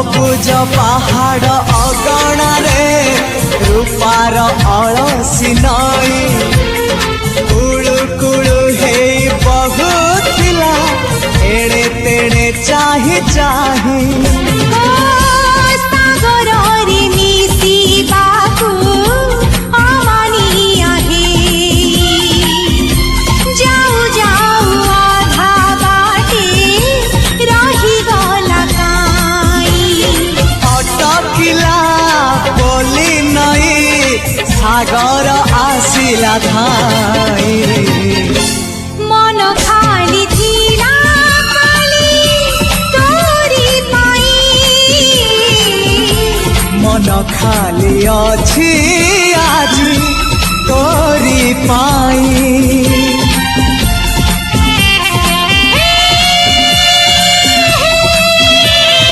सबुज पहाड़ अगणारे रूपार अलसी नई कुळु कुळु हेई बहुथिला एड़े तेड़े चाही चाही सागर आसिला धाई मन खाली थिला खाली तोरी पाई मन खाली अछि आज तोरी पाई।